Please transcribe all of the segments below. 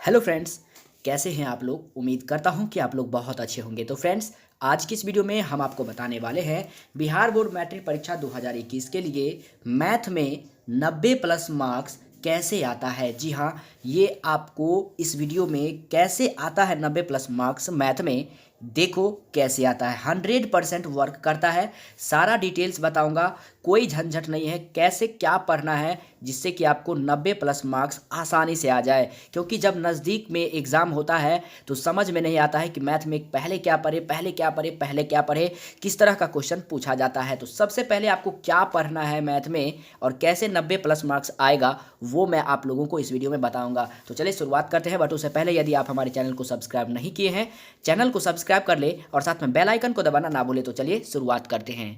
Hello friends, कैसे हैं आप लोग। उम्मीद करता हूं कि आप लोग बहुत अच्छे होंगे। तो फ्रेंड्स, आज की इस वीडियो में हम आपको बताने वाले हैं बिहार बोर्ड मैट्रिक परीक्षा 2021 के लिए मैथ में 90 प्लस मार्क्स कैसे आता है। जी हाँ, ये आपको इस वीडियो में कैसे आता है 90 प्लस मार्क्स मैथ में, देखो कैसे आता है। 100% वर्क करता है। सारा डिटेल्स बताऊंगा, कोई झंझट नहीं है। कैसे क्या पढ़ना है जिससे कि आपको 90 प्लस मार्क्स आसानी से आ जाए, क्योंकि जब नज़दीक में एग्ज़ाम होता है तो समझ में नहीं आता है कि मैथ में पहले क्या पढ़े पहले क्या पढ़े पहले क्या पढ़े, किस तरह का क्वेश्चन पूछा जाता है। तो सबसे पहले आपको क्या पढ़ना है मैथ में और कैसे 90 प्लस मार्क्स आएगा, वो मैं आप लोगों को इस वीडियो में बताऊंगा। तो चलिए शुरुआत करते हैं। बट उससे पहले यदि आप हमारे चैनल को सब्सक्राइब नहीं किए हैं, चैनल को सब्सक्राइब कर ले और साथ में बेल आइकन को दबाना ना भूले। तो चलिए शुरुआत करते हैं।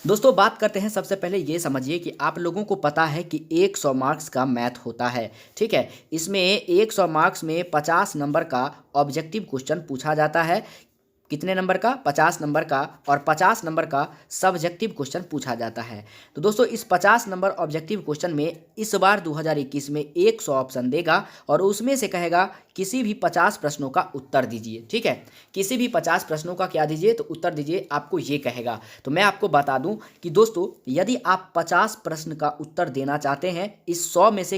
दोस्तों, बात करते हैं। सबसे पहले ये समझिए कि आप लोगों को पता है कि 100 मार्क्स का मैथ होता है, ठीक है। इसमें 100 मार्क्स में 50 नंबर का ऑब्जेक्टिव क्वेश्चन पूछा जाता है। कितने नंबर का? 50 नंबर का। और 50 नंबर का सब्जेक्टिव क्वेश्चन पूछा जाता है। तो दोस्तों, इस 50 नंबर ऑब्जेक्टिव क्वेश्चन में इस बार 2021 में 100 ऑप्शन देगा और उसमें से कहेगा किसी भी 50 प्रश्नों का उत्तर दीजिए, ठीक है। किसी भी 50 प्रश्नों का क्या दीजिए? तो उत्तर दीजिए, आपको ये कहेगा। तो मैं आपको बता दूं कि दोस्तों, यदि आप 50 प्रश्न का उत्तर देना चाहते हैं, इस 100 में से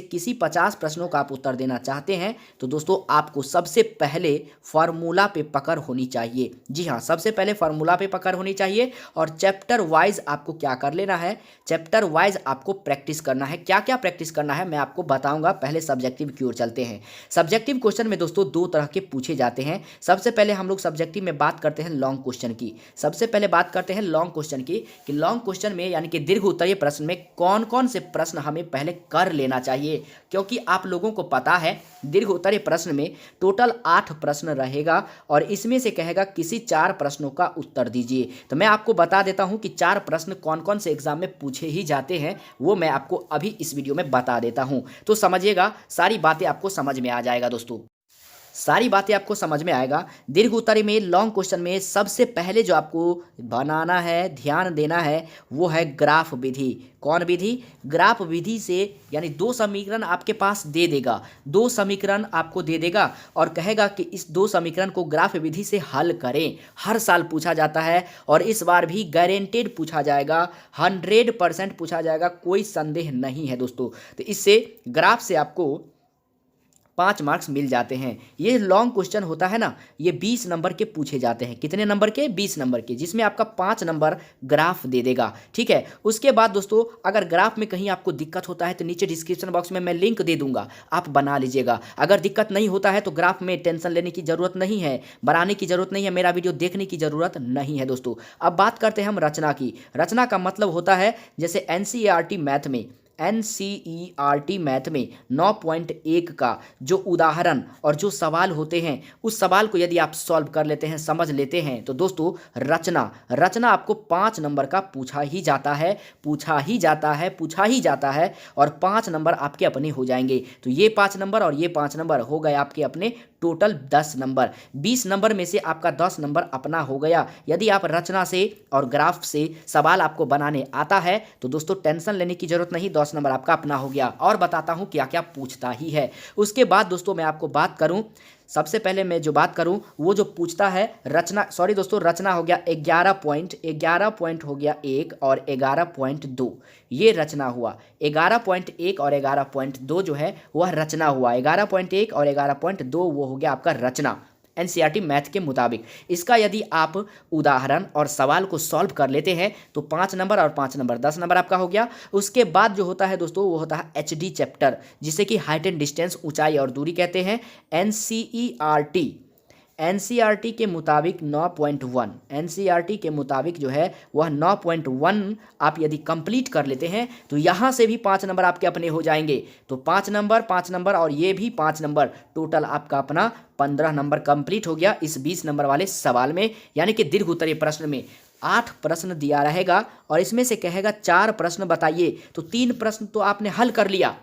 किसी 50 प्रश्नों का आप उत्तर देना चाहते हैं, तो दोस्तों आपको सबसे पहले फार्मूला पे पकड़ होनी चाहिए। जी हाँ, सबसे पहले फार्मूला पे पकड़ होनी चाहिए और चैप्टर वाइज आपको क्या कर लेना है, चैप्टर वाइज आपको प्रैक्टिस करना है। क्या क्या प्रैक्टिस करना है मैं आपको बताऊंगा। पहले सब्जेक्टिव की ओर चलते हैं। सब्जेक्टिव क्वेश्चन में दोस्तों दो तरह के पूछे जाते हैं। सबसे पहले हम लोग सब्जेक्टिव में बात करते हैं लॉन्ग क्वेश्चन की। सबसे पहले बात करते हैं लॉन्ग क्वेश्चन की कि लॉन्ग क्वेश्चन में यानी कि दीर्घ उत्तरीय प्रश्न में कौन कौन से प्रश्न हमें पहले कर लेना चाहिए, क्योंकि आप लोगों को पता है दीर्घ उत्तरीय प्रश्न में टोटल 8 प्रश्न रहेगा और इसमें से कहेगा किसी 4 प्रश्नों का उत्तर दीजिए। तो मैं आपको बता देता हूं कि 4 प्रश्न कौन कौन से एग्जाम में पूछे ही जाते हैं, वो मैं आपको अभी इस वीडियो में बता देता हूं। तो समझिएगा, सारी बातें आपको समझ में आ जाएगा दोस्तों, सारी बातें आपको समझ में आएगा। दीर्घ उत्तरीय में लॉन्ग क्वेश्चन में सबसे पहले जो आपको बनाना है, ध्यान देना है, वो है ग्राफ विधि। कौन विधि? ग्राफ विधि से, यानी 2 समीकरण आपके पास दे देगा, 2 समीकरण आपको दे देगा और कहेगा कि इस 2 समीकरण को ग्राफ विधि से हल करें। हर साल पूछा जाता है और इस बार भी गारंटेड पूछा जाएगा, 100% पूछा जाएगा, कोई संदेह नहीं है दोस्तों। तो इससे ग्राफ से आपको 5 मार्क्स मिल जाते हैं। ये लॉन्ग क्वेश्चन होता है ना, ये 20 नंबर के पूछे जाते हैं। कितने नंबर के? 20 नंबर के, जिसमें आपका 5 नंबर ग्राफ दे देगा, ठीक है। उसके बाद दोस्तों, अगर ग्राफ में कहीं आपको दिक्कत होता है तो नीचे डिस्क्रिप्शन बॉक्स में मैं लिंक दे दूंगा, आप बना लीजिएगा। अगर दिक्कत नहीं होता है तो ग्राफ में टेंशन लेने की जरूरत नहीं है, बनाने की जरूरत नहीं है, मेरा वीडियो देखने की जरूरत नहीं है दोस्तों। अब बात करते हैं हम रचना की। रचना का मतलब होता है जैसे एनसीईआरटी मैथ में, एनसीईआरटी मैथ में 9.1 का जो उदाहरण और जो सवाल होते हैं, उस सवाल को यदि आप सॉल्व कर लेते हैं, समझ लेते हैं, तो दोस्तों रचना आपको 5 नंबर का पूछा ही जाता है और 5 नंबर आपके अपने हो जाएंगे। तो ये 5 नंबर और ये 5 नंबर हो गए आपके अपने, टोटल 10 नंबर। 20 नंबर में से आपका 10 नंबर अपना हो गया। यदि आप रचना से और ग्राफ से सवाल आपको बनाने आता है तो दोस्तों टेंशन लेने की जरूरत नहीं, 10 नंबर आपका अपना हो गया। और बताता हूं क्या क्या पूछता ही है। उसके बाद दोस्तों मैं आपको बात करूं, सबसे पहले मैं जो बात करूं वो जो पूछता है रचना, सॉरी दोस्तों, रचना हो गया 11 पॉइंट हो गया 1 और 11.2, ये रचना हुआ। 11.1 और 11.2 जो है वह रचना हुआ। 11.1 और 11.2 वो हो गया आपका रचना एनसीईआरटी मैथ के मुताबिक। इसका यदि आप उदाहरण और सवाल को सॉल्व कर लेते हैं तो 5 नंबर और 5 नंबर 10 नंबर आपका हो गया। उसके बाद जो होता है दोस्तों वो होता है एचडी चैप्टर, जिसे कि हाइट एंड डिस्टेंस, ऊंचाई और दूरी कहते हैं। एनसीईआरटी के मुताबिक 9.1, एनसीईआरटी के मुताबिक जो है वह 9.1 आप यदि कंप्लीट कर लेते हैं तो यहाँ से भी 5 नंबर आपके अपने हो जाएंगे। तो 5 नंबर और ये भी 5 नंबर, टोटल आपका अपना 15 नंबर कंप्लीट हो गया इस 20 नंबर वाले सवाल में। यानी कि दीर्घ उत्तरीय प्रश्न में 8 प्रश्न दिया रहेगा और इसमें से कहेगा 4 प्रश्न बताइए, तो 3 प्रश्न तो आपने हल कर लिया।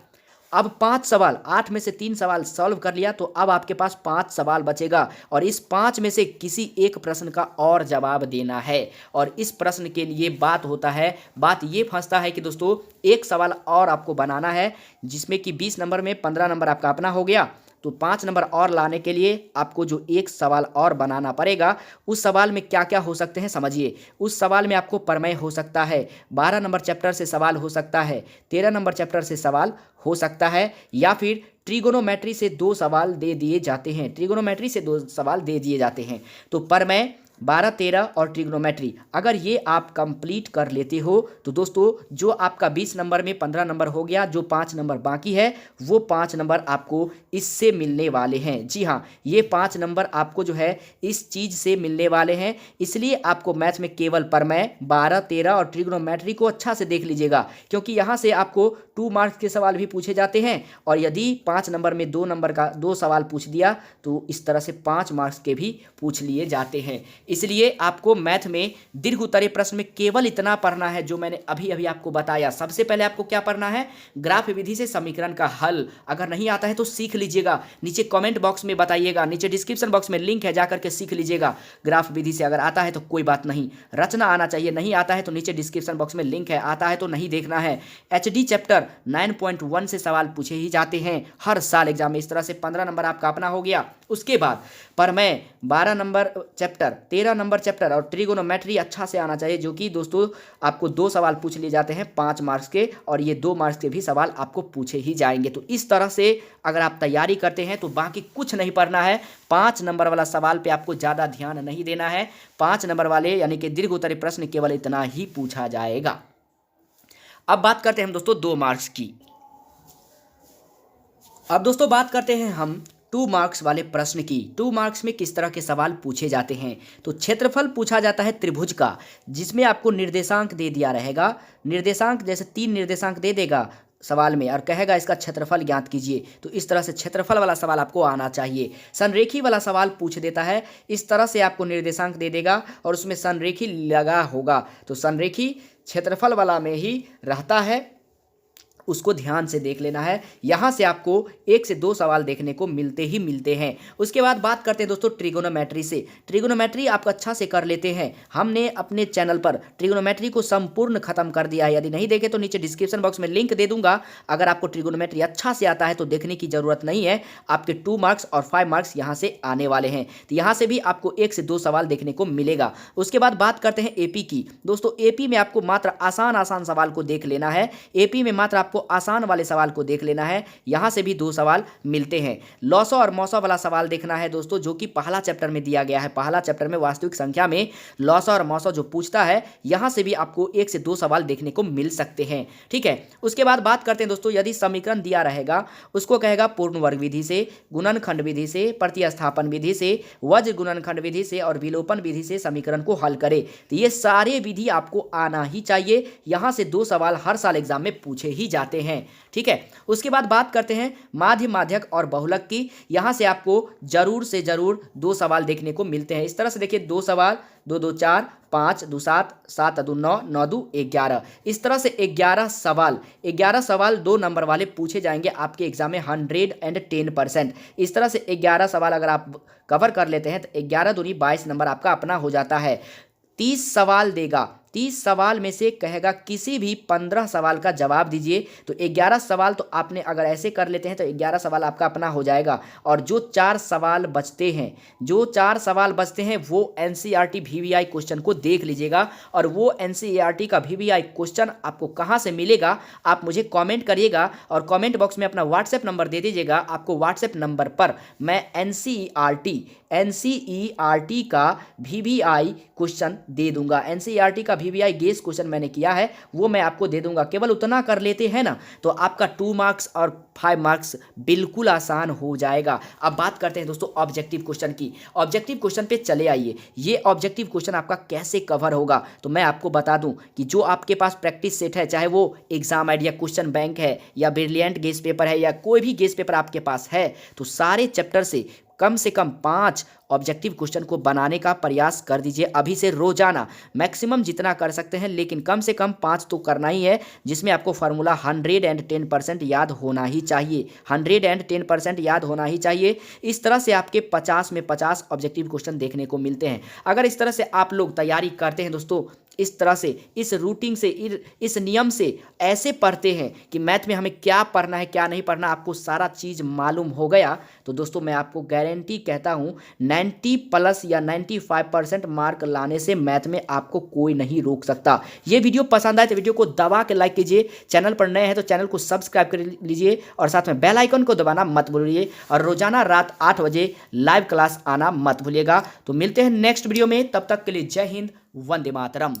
अब 5 सवाल, 8 में से 3 सवाल सॉल्व कर लिया तो अब आपके पास 5 सवाल बचेगा और इस 5 में से किसी एक प्रश्न का और जवाब देना है। और इस प्रश्न के लिए बात ये फंसता है कि दोस्तों एक सवाल और आपको बनाना है, जिसमें कि 20 नंबर में 15 नंबर आपका अपना हो गया, तो 5 नंबर और लाने के लिए आपको जो एक सवाल और बनाना पड़ेगा, उस सवाल में क्या क्या हो सकते हैं समझिए। उस सवाल में आपको प्रमेय हो सकता है, 12 नंबर चैप्टर से सवाल हो सकता है, 13 नंबर चैप्टर से सवाल हो सकता है, या फिर ट्रिगोनोमेट्री से 2 सवाल दे दिए जाते हैं, ट्रिगोनोमेट्री से 2 सवाल दे दिए जाते हैं। तो प्रमेय, 12, 13 और ट्रिग्नोमेट्री अगर ये आप कंप्लीट कर लेते हो तो दोस्तों जो आपका 20 नंबर में 15 नंबर हो गया, जो 5 नंबर बाकी है वो 5 नंबर आपको इससे मिलने वाले हैं। जी हाँ, ये 5 नंबर आपको जो है इस चीज़ से मिलने वाले हैं। इसलिए आपको मैथ में केवल प्रमेय, 12, 13 और ट्रिग्नोमेट्री को अच्छा से देख लीजिएगा, क्योंकि यहाँ से आपको 2 मार्क्स के सवाल भी पूछे जाते हैं और यदि 5 नंबर में 2 नंबर का 2 सवाल पूछ दिया तो इस तरह से 5 मार्क्स के भी पूछ लिए जाते हैं। इसलिए आपको मैथ में दीर्घ उत्तरीय प्रश्न में केवल इतना पढ़ना है जो मैंने अभी अभी आपको बताया। सबसे पहले आपको क्या पढ़ना है, ग्राफ विधि से समीकरण का हल। अगर नहीं आता है तो सीख लीजिएगा, नीचे कमेंट बॉक्स में बताइएगा, नीचे डिस्क्रिप्शन बॉक्स में लिंक है, जाकर के सीख लीजिएगा। ग्राफ विधि से अगर आता है तो कोई बात नहीं, रचना आना चाहिए, नहीं आता है तो नीचे डिस्क्रिप्शन बॉक्स में लिंक है, आता है तो नहीं देखना है। एचडी चैप्टर 9.1 से सवाल पूछे ही जाते हैं हर साल एग्जाम में। इस तरह से 15 नंबर आपका अपना हो गया। उसके बाद प्रमेय, 12 नंबर चैप्टर, 13 नंबर चैप्टर और ट्रिगोनोमेट्री अच्छा से आना चाहिए, जो कि दोस्तों आपको 2 सवाल पूछ लिए जाते हैं 5 मार्क्स के, और ये 2 मार्क्स के भी सवाल आपको पूछे ही जाएंगे। तो इस तरह से अगर आप तैयारी करते हैं तो बाकी कुछ नहीं पढ़ना है। 5 नंबर वाला सवाल पे आपको ज़्यादा ध्यान नहीं देना है। 5 नंबर वाले यानी कि दीर्घ उत्तरीय प्रश्न केवल इतना ही पूछा जाएगा। अब बात करते हैं हम दोस्तों 2 मार्क्स की। अब दोस्तों बात करते हैं हम 2 मार्क्स वाले प्रश्न की। 2 मार्क्स में किस तरह के सवाल पूछे जाते हैं, तो क्षेत्रफल पूछा जाता है त्रिभुज का, जिसमें आपको निर्देशांक दे दिया रहेगा। निर्देशांक जैसे 3 निर्देशांक दे देगा सवाल में और कहेगा इसका क्षेत्रफल ज्ञात कीजिए, तो इस तरह से क्षेत्रफल वाला सवाल आपको आना चाहिए। संरेखी वाला सवाल पूछ देता है, इस तरह से आपको निर्देशांक दे देगा और उसमें संरेखी लगा होगा, तो संरेखी क्षेत्रफल वाला में ही रहता है, उसको ध्यान से देख लेना है। यहाँ से आपको 1 से 2 सवाल देखने को मिलते ही मिलते हैं। उसके बाद बात करते हैं दोस्तों ट्रिगोनोमेट्री से। ट्रिगोनोमेट्री आप अच्छा से कर लेते हैं, हमने अपने चैनल पर ट्रिगोनोमेट्री को संपूर्ण खत्म कर दिया है। यदि नहीं देखे तो नीचे डिस्क्रिप्शन बॉक्स में लिंक दे दूंगा। अगर आपको ट्रिगोनोमेट्री अच्छा से आता है तो देखने की जरूरत नहीं है, आपके 2 मार्क्स और 5 मार्क्स यहाँ से आने वाले हैं, तो यहाँ से भी आपको 1 से 2 सवाल देखने को मिलेगा। उसके बाद बात करते हैं एपी की। दोस्तों एपी में आपको मात्र आसान सवाल को देख लेना है। एपी में मात्र आपको आसान वाले सवाल को देख लेना है, यहां से भी 2 सवाल मिलते हैं। लॉसो और मौसो वाला सवाल देखना है दोस्तों, जो कि पहला चैप्टर में दिया गया है। पहला चैप्टर में वास्तविक संख्या में लॉसो और मौसो जो पूछता है, यहां से भी आपको 1 से 2 सवाल देखने को मिल सकते हैं। ठीक है, उसके बाद बात करते हैं दोस्तों, यदि समीकरण दिया रहेगा उसको कहेगा पूर्ण वर्ग विधि से, गुणनखंड विधि से, प्रतिस्थापन विधि से, वज्र गुणनखंड विधि से और विलोपन विधि से समीकरण को हल करे। तो ये सारे विधि आपको आना ही चाहिए। यहां से 2 सवाल हर साल एग्जाम में पूछे ही जाते हैं। ठीक है, उसके बाद बात करते हैं माध्य, माध्यक और बहुलक की। यहां से आपको जरूर से जरूर 2 सवाल देखने को मिलते हैं। इस तरह से देखिए 2 सवाल, 2 2 4, 5 2 7, 7 2 9, 9 2 11, इस तरह से 11 सवाल 2 नंबर वाले पूछे जाएंगे आपके एग्जाम में 110%। इस तरह से 11 सवाल अगर आप कवर कर लेते हैं तो 11 दूनी 22 नंबर आपका अपना हो जाता है। 30 सवाल देगा, 30 सवाल में से कहेगा किसी भी 15 सवाल का जवाब दीजिए, तो 11 सवाल तो आपने अगर ऐसे कर लेते हैं तो 11 सवाल आपका अपना हो जाएगा। और जो 4 सवाल बचते हैं वो एनसीईआरटी वीवीआई क्वेश्चन को देख लीजिएगा। और वो एनसीईआरटी का वीवीआई क्वेश्चन आपको कहाँ से मिलेगा, आप मुझे कमेंट करिएगा और कमेंट बॉक्स में अपना व्हाट्सएप नंबर दे दीजिएगा। आपको व्हाट्सएप नंबर पर मैं एनसीईआरटी का वीवीआई क्वेश्चन दे दूंगा। एनसीईआरटी का वीवीआई गेस क्वेश्चन मैंने किया है, वो मैं आपको दे दूंगा। केवल उतना कर लेते हैं ना तो आपका 2 मार्क्स और 5 मार्क्स बिल्कुल आसान हो जाएगा। अब बात करते हैं दोस्तों ऑब्जेक्टिव क्वेश्चन की। ऑब्जेक्टिव क्वेश्चन पे चले आइए। ये ऑब्जेक्टिव क्वेश्चन आपका कैसे कवर होगा, तो मैं आपको बता दूं कि जो आपके पास प्रैक्टिस सेट है, चाहे वो एग्जाम आइडिया क्वेश्चन बैंक है या ब्रिलियंट गेस पेपर है या कोई भी गेस पेपर आपके पास है, तो सारे चैप्टर से कम से कम 5 ऑब्जेक्टिव क्वेश्चन को बनाने का प्रयास कर दीजिए अभी से रोजाना, मैक्सिमम जितना कर सकते हैं, लेकिन कम से कम 5 तो करना ही है, जिसमें आपको फार्मूला 110% याद होना ही चाहिए, 110% याद होना ही चाहिए। इस तरह से आपके 50 में 50 ऑब्जेक्टिव क्वेश्चन देखने को मिलते हैं। अगर इस तरह से आप लोग तैयारी करते हैं दोस्तों, इस तरह से, इस रूटीन से, इस नियम से ऐसे पढ़ते हैं कि मैथ में हमें क्या पढ़ना है क्या नहीं पढ़ना, आपको सारा चीज़ मालूम हो गया, तो दोस्तों मैं आपको गारंटी कहता हूँ 90+ या 95% मार्क लाने से मैथ में आपको कोई नहीं रोक सकता। ये वीडियो पसंद आए तो वीडियो को दबा के लाइक कीजिए, चैनल पर नए हैं तो चैनल को सब्सक्राइब कर लीजिए और साथ में बेल आइकन को दबाना मत भूलिए, और रोजाना रात 8 बजे लाइव क्लास आना मत भूलिएगा। तो मिलते हैं नेक्स्ट वीडियो में, तब तक के लिए जय हिंद, वंदे मातरम।